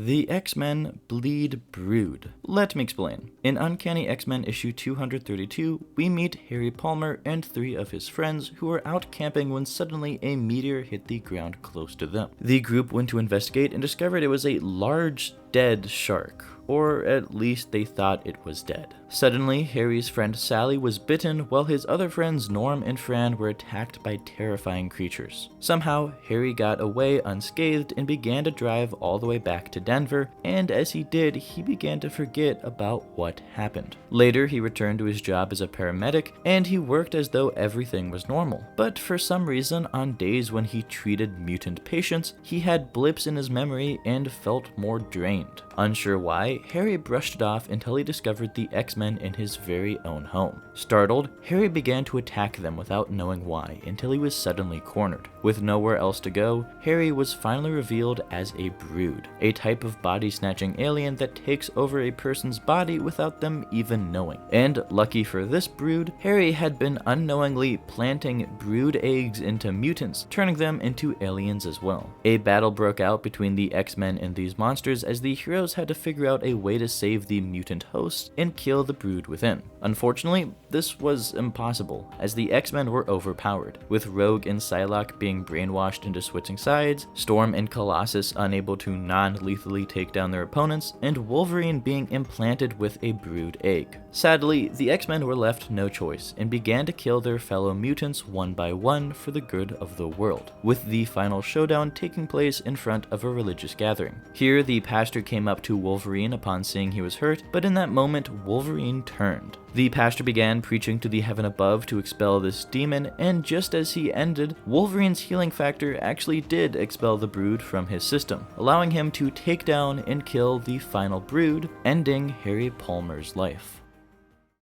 The X-Men Bleed Brood. Let me explain. In Uncanny X-Men issue 232, we meet Harry Palmer and 3 of his friends who are out camping when suddenly a meteor hit the ground close to them. The group went to investigate and discovered it was a large, dead shark, or at least they thought it was dead. Suddenly, Harry's friend Sally was bitten while his other friends Norm and Fran were attacked by terrifying creatures. Somehow, Harry got away unscathed and began to drive all the way back to Denver, and as he did, he began to forget about what happened. Later, he returned to his job as a paramedic, and he worked as though everything was normal. But for some reason, on days when he treated mutant patients, he had blips in his memory and felt more drained. Unsure why, Harry brushed it off until he discovered the X-Men in his very own home. Startled, Harry began to attack them without knowing why until he was suddenly cornered. With nowhere else to go, Harry was finally revealed as a Brood, a type of body-snatching alien that takes over a person's body without them even knowing. And lucky for this Brood, Harry had been unknowingly planting brood eggs into mutants, turning them into aliens as well. A battle broke out between the X-Men and these monsters as the heroes had to figure out a way to save the mutant host and kill the Brood within. Unfortunately, this was impossible, as the X-Men were overpowered, with Rogue and Psylocke being brainwashed into switching sides, Storm and Colossus unable to non-lethally take down their opponents, and Wolverine being implanted with a Brood egg. Sadly, the X-Men were left no choice, and began to kill their fellow mutants one by one for the good of the world, with the final showdown taking place in front of a religious gathering. Here, the pastor came up to Wolverine upon seeing he was hurt, but in that moment, Wolverine turned. The pastor began preaching to the heaven above to expel this demon, and just as he ended, Wolverine's healing factor actually did expel the Brood from his system, allowing him to take down and kill the final Brood, ending Harry Palmer's life.